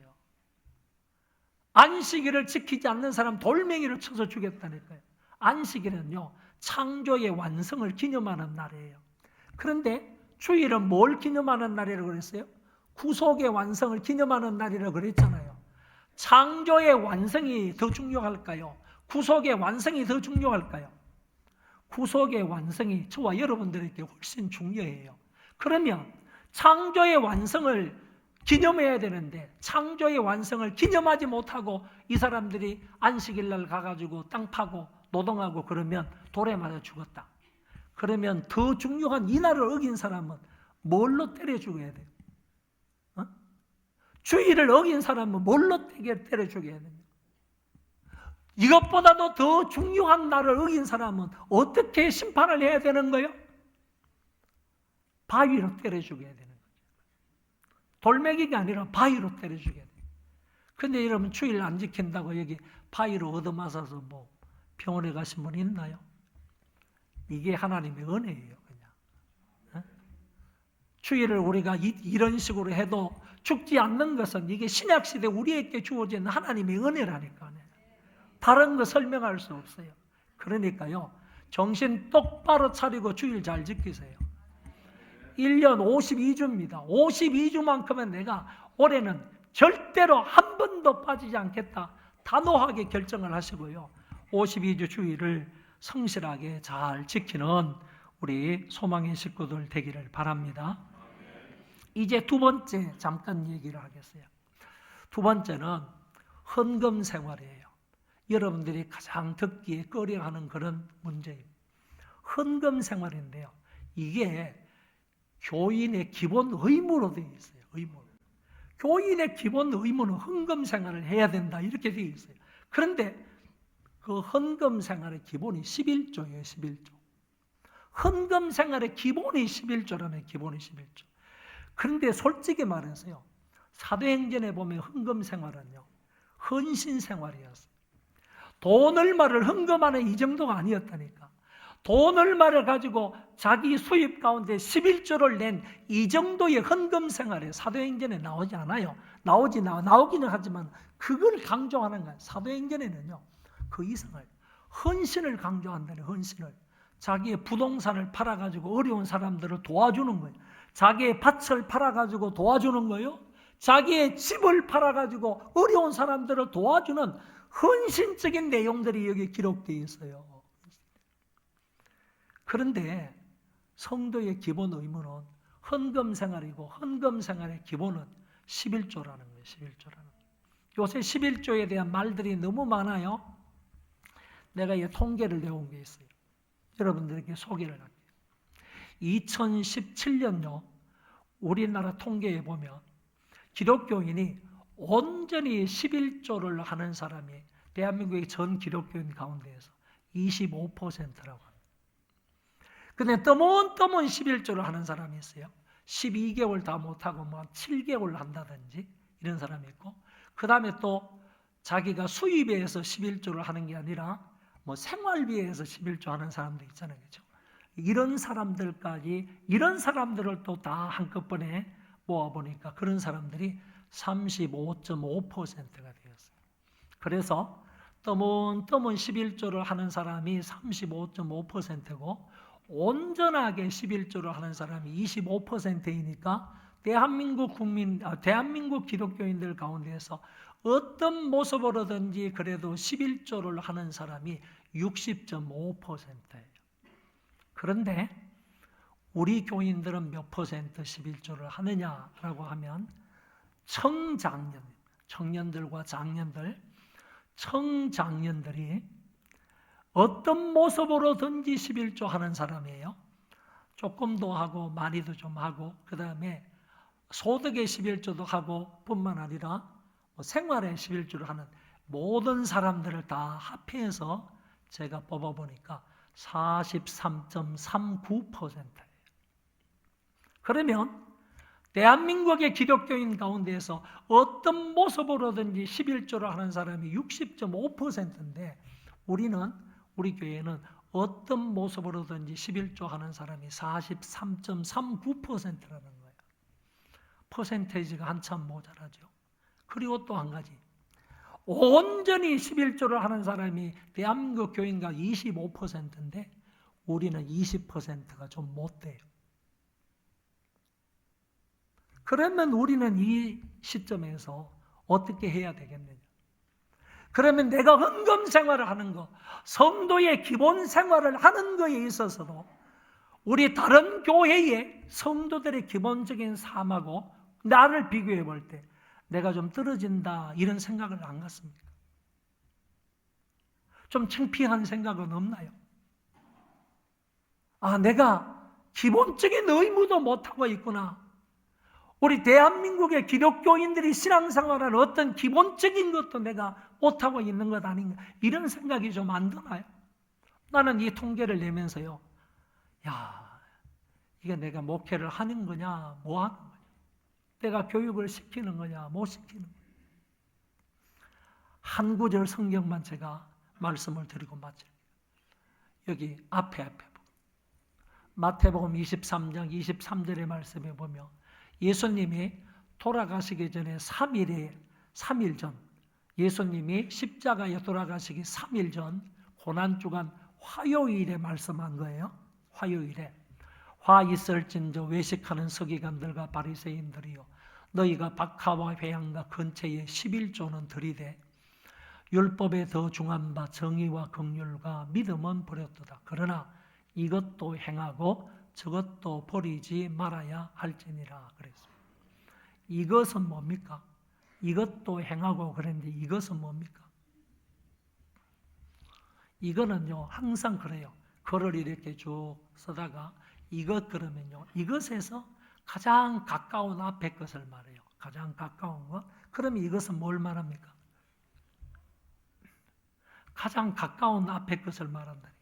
안식일을 지키지 않는 사람 돌멩이로 쳐서 죽였다니까요. 안식일은요 창조의 완성을 기념하는 날이에요. 그런데 주일은 뭘 기념하는 날이라고 그랬어요? 구속의 완성을 기념하는 날이라고 그랬잖아요. 창조의 완성이 더 중요할까요? 구속의 완성이 더 중요할까요? 구속의 완성이 저와 여러분들에게 훨씬 중요해요. 그러면 창조의 완성을 기념해야 되는데 창조의 완성을 기념하지 못하고 이 사람들이 안식일날 가가지고 땅 파고 노동하고 그러면 돌에 맞아 죽었다. 그러면 더 중요한 이 날을 어긴 사람은 뭘로 때려 죽어야 돼요? 주일을 어긴 사람은 뭘로 때려 죽여야 됩니까? 이것보다도 더 중요한 날을 어긴 사람은 어떻게 심판을 해야 되는 거예요? 바위로 때려 죽여야 되는 거죠. 돌멩이가 아니라 바위로 때려 죽여야 돼요. 그런데 여러분 주일 안 지킨다고 여기 바위로 얻어맞아서 뭐 병원에 가신 분 있나요? 이게 하나님의 은혜예요. 그냥. 주일을 우리가 이런 식으로 해도 죽지 않는 것은 이게 신약시대 우리에게 주어진 하나님의 은혜라니까요. 다른 거 설명할 수 없어요. 그러니까요 정신 똑바로 차리고 주일 잘 지키세요. 1년 52주입니다. 52주만큼은 내가 올해는 절대로 한 번도 빠지지 않겠다 단호하게 결정을 하시고요 52주 주일을 성실하게 잘 지키는 우리 소망의 식구들 되기를 바랍니다. 이제 두 번째 잠깐 얘기를 하겠어요. 두 번째는 헌금 생활이에요. 여러분들이 가장 듣기에 꺼려하는 그런 문제입니다. 헌금 생활인데요. 이게 교인의 기본 의무로 되어 있어요. 의무. 교인의 기본 의무는 헌금 생활을 해야 된다 이렇게 되어 있어요. 그런데 그 헌금 생활의 기본이 11조예요. 11조. 헌금 생활의 기본이 11조라면 기본이 11조. 그런데 솔직히 말해서요. 사도행전에 보면 헌금 생활은요. 헌신 생활이었어요. 돈 얼마를 헌금하는 이 정도가 아니었다니까. 돈 얼마를 가지고 자기 수입 가운데 11조를 낸 이 정도의 헌금 생활에 사도행전에 나오지 않아요. 나오기는 하지만 그걸 강조하는 거예요. 사도행전에는요. 그 이상을 헌신을 강조한다는 헌신을. 자기의 부동산을 팔아가지고 어려운 사람들을 도와주는 거예요. 자기의 밭을 팔아가지고 도와주는 거예요. 자기의 집을 팔아가지고 어려운 사람들을 도와주는 헌신적인 내용들이 여기 기록되어 있어요. 그런데 성도의 기본 의무는 헌금 생활이고 헌금 생활의 기본은 11조라는 거예요. 11조라는 거예요. 요새 11조에 대한 말들이 너무 많아요. 내가 이 통계를 내온 게 있어요. 여러분들에게 소개를 할게요. 2017년요 우리나라 통계에 보면 기독교인이 온전히 11조를 하는 사람이 대한민국의 전 기독교인 가운데에서 25%라고 합니다. 근데 떠문떠문 11조를 하는 사람이 있어요. 12개월 다 못하고 뭐 7개월 한다든지 이런 사람이 있고, 그 다음에 또 자기가 수입에 의해서 11조를 하는 게 아니라 뭐 생활비에 의해서 11조 하는 사람도 있잖아요. 그렇죠? 이런 사람들까지, 이런 사람들을 또 다 한꺼번에 모아보니까 그런 사람들이 35.5%가 되었어요. 그래서 떠문떠문 11조를 하는 사람이 35.5%고 온전하게 11조를 하는 사람이 25%이니까 대한민국 기독교인들 가운데에서 어떤 모습으로든지 그래도 11조를 하는 사람이 60.5%예요. 그런데 우리 교인들은 몇 퍼센트 11조를 하느냐라고 하면 청년들과 장년들, 청장년들이 어떤 모습으로든지 11조 하는 사람이에요. 조금도 하고 많이도 좀 하고, 그 다음에 소득의 11조도 하고 뿐만 아니라 생활의 11조를 하는 모든 사람들을 다 합해서 제가 뽑아보니까 43.39%예요. 그러면 대한민국의 기독교인 가운데에서 어떤 모습으로든지 11조를 하는 사람이 60.5%인데 우리 교회는 어떤 모습으로든지 11조 하는 사람이 43.39%라는 거예요. 퍼센테이지가 한참 모자라죠. 그리고 또 한 가지, 온전히 11조를 하는 사람이 대한민국 교인과 25%인데 우리는 20%가 좀 못 돼요. 그러면 우리는 이 시점에서 어떻게 해야 되겠느냐? 그러면 내가 헌금 생활을 하는 거, 성도의 기본 생활을 하는 거에 있어서도 우리 다른 교회의 성도들의 기본적인 삶하고 나를 비교해 볼 때 내가 좀 떨어진다 이런 생각을 안 갖습니까? 좀 창피한 생각은 없나요? 내가 기본적인 의무도 못하고 있구나. 우리 대한민국의 기독교인들이 신앙생활하는 어떤 기본적인 것도 내가 못하고 있는 것 아닌가, 이런 생각이 좀 안 드나요? 나는 이 통계를 내면서요, 이게 내가 목회를 하는 거냐 뭐 하는 거냐, 내가 교육을 시키는 거냐 못 시키는 거냐. 한 구절 성경만 제가 말씀을 드리고 마칠게요. 여기 앞에 마태복음 23장 23절의 말씀에 보면 예수님이 돌아가시기 전에 3일 전, 예수님이 십자가에 돌아가시기 3일 전 고난주간 화요일에 말씀한 거예요. 화요일에 화 있을진저 외식하는 서기관들과 바리새인들이요, 너희가 박하와 회양과 근처에 11조는 들이되 율법에 더 중한 바 정의와 긍휼과 믿음은 버렸도다. 그러나 이것도 행하고 저것도 버리지 말아야 할지니라 그랬습니다. 이것은 뭡니까? 이것도 행하고 그랬는데 이것은 뭡니까? 이거는요 항상 그래요. 글을 이렇게 쭉 쓰다가 이것 그러면요, 이것에서 가장 가까운 앞에 것을 말해요. 가장 가까운 것. 그러면 이것은 뭘 말합니까? 가장 가까운 앞에 것을 말한다니까.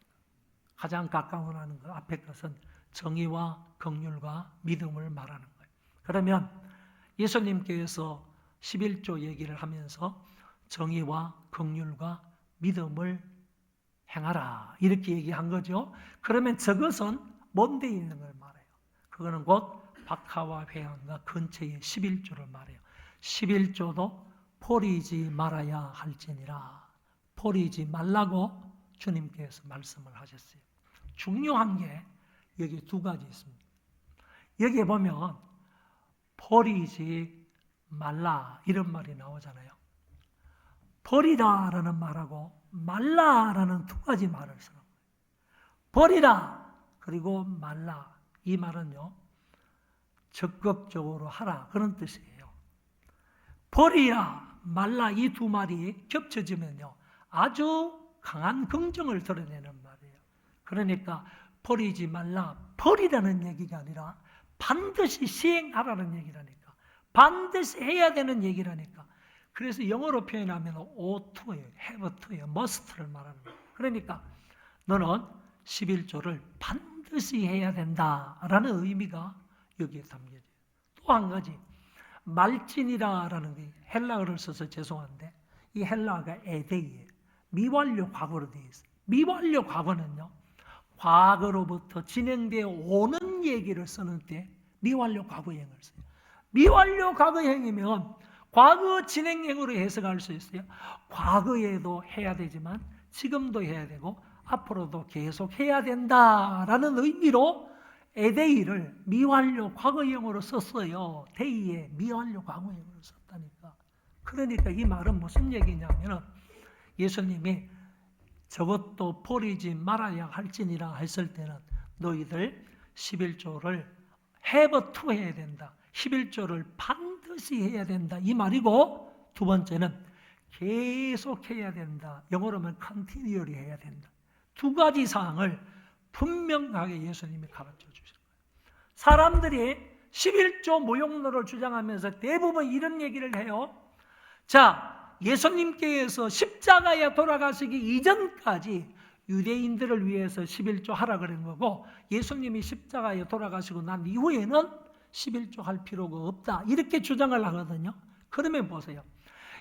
가장 가까운 하는 것 앞에 것은 정의와 긍휼과 믿음을 말하는 거예요. 그러면 예수님께서 11조 얘기를 하면서 정의와 긍휼과 믿음을 행하라 이렇게 얘기한 거죠. 그러면 저것은 먼 데 있는 걸 말해요. 그거는 곧 박하와 회양과 근처의 11조를 말해요. 11조도 버리지 말아야 할지니라. 버리지 말라고 주님께서 말씀을 하셨어요. 중요한 게 여기 두 가지 있습니다. 여기에 보면 버리지 말라 이런 말이 나오잖아요. 버리라라는 말하고 말라라는 두 가지 말을 쓰는 거예요. 버리라 그리고 말라, 이 말은요 적극적으로 하라 그런 뜻이에요. 버리라 말라 이 두 말이 겹쳐지면요 아주 강한 긍정을 드러내는 말이에요. 그러니까 버리지 말라. 버리라는 얘기가 아니라 반드시 시행하라는 얘기라니까. 반드시 해야 되는 얘기라니까. 그래서 영어로 표현하면 ought to예요. have to예요. must를 말하는 거예요. 그러니까 너는 11조를 반드시 해야 된다라는 의미가 여기에 담겨져요. 또 한 가지, 말진이라는 게 헬라어를 써서 죄송한데 이 헬라어가 에데이예요. 미완료 과거로 되어 있어요. 미완료 과거는요, 과거로부터 진행되어 오는 얘기를 쓰는 때 미완료 과거형을 써요. 미완료 과거형이면 과거 진행형으로 해석할 수 있어요. 과거에도 해야 되지만 지금도 해야 되고 앞으로도 계속 해야 된다라는 의미로 에데이를 미완료 과거형으로 썼어요. 데이에 미완료 과거형으로 썼다니까. 그러니까 이 말은 무슨 얘기냐면 예수님이 저것도 버리지 말아야 할지니라 했을 때는 너희들 11조를 have to 해야 된다. 11조를 반드시 해야 된다. 이 말이고, 두 번째는 계속 해야 된다. 영어로 하면 continually 해야 된다. 두 가지 사항을 분명하게 예수님이 가르쳐 주신 거예요. 사람들이 11조 무용론을 주장하면서 대부분 이런 얘기를 해요. 자, 예수님께서 십자가에 돌아가시기 이전까지 유대인들을 위해서 11조 하라 그런 거고, 예수님이 십자가에 돌아가시고 난 이후에는 11조 할 필요가 없다, 이렇게 주장을 하거든요. 그러면 보세요.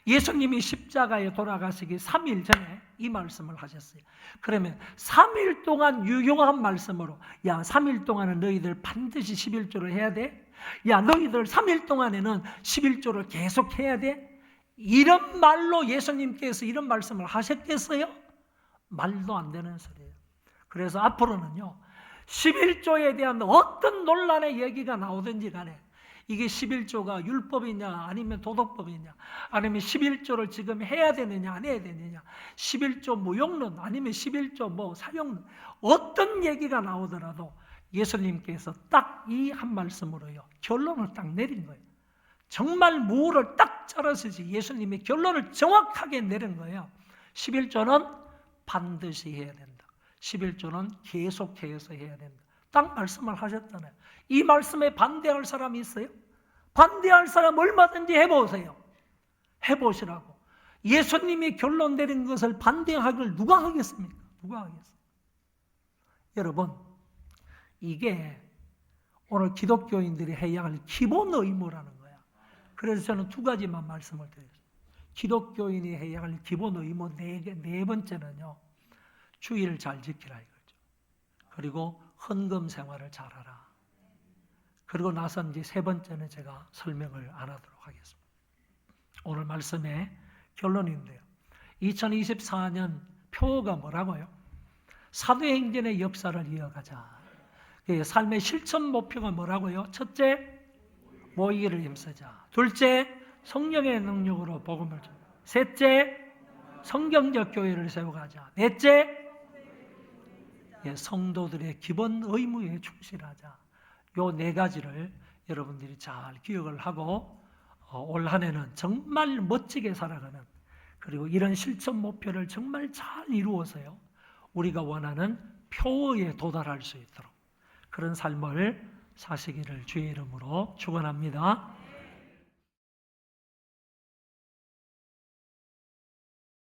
예수님이 십자가에 돌아가시기 3일 전에 이 말씀을 하셨어요. 그러면 3일 동안 유용한 말씀으로, 야, 3일 동안은 너희들 반드시 11조를 해야 돼? 야, 너희들 3일 동안에는 11조를 계속 해야 돼? 이런 말로 예수님께서 이런 말씀을 하셨겠어요? 말도 안 되는 소리예요. 그래서 앞으로는요, 11조에 대한 어떤 논란의 얘기가 나오든지 간에 이게 11조가 율법이냐 아니면 도덕법이냐, 아니면 11조를 지금 해야 되느냐 안 해야 되느냐, 11조 무용론 아니면 11조 뭐 사용론, 어떤 얘기가 나오더라도 예수님께서 딱 이 한 말씀으로요 결론을 딱 내린 거예요. 정말 무를 딱 자르시지 예수님이 결론을 정확하게 내린 거예요. 11조는 반드시 해야 된다. 11조는 계속해서 해야 된다. 딱 말씀을 하셨잖아요. 이 말씀에 반대할 사람이 있어요? 반대할 사람 얼마든지 해보세요. 해보시라고. 예수님이 결론 내린 것을 반대하기를 누가 하겠습니까? 누가 하겠습니까? 여러분, 이게 오늘 기독교인들이 해야 할 기본 의무라는 거야. 그래서 저는 두 가지만 말씀을 드렸어요. 기독교인이 해야 할 기본 의무 네 번째는요, 주의를 잘 지키라 이거죠. 그리고 헌금 생활을 잘하라. 그리고 나서 이제 세 번째는 제가 설명을 안 하도록 하겠습니다. 오늘 말씀의 결론인데요. 2024년 표어가 뭐라고요? 사도행전의 역사를 이어가자. 삶의 실천 목표가 뭐라고요? 첫째, 모이기를 힘쓰자. 둘째, 성령의 능력으로 복음을 전하자. 셋째, 성경적 교회를 세워가자. 넷째, 성도들의 기본 의무에 충실하자. 요 네 가지를 여러분들이 잘 기억을 하고 올 한 해는 정말 멋지게 살아가는, 그리고 이런 실천 목표를 정말 잘 이루어서요 우리가 원하는 표어에 도달할 수 있도록 그런 삶을 사시기를 주의 이름으로 축원합니다.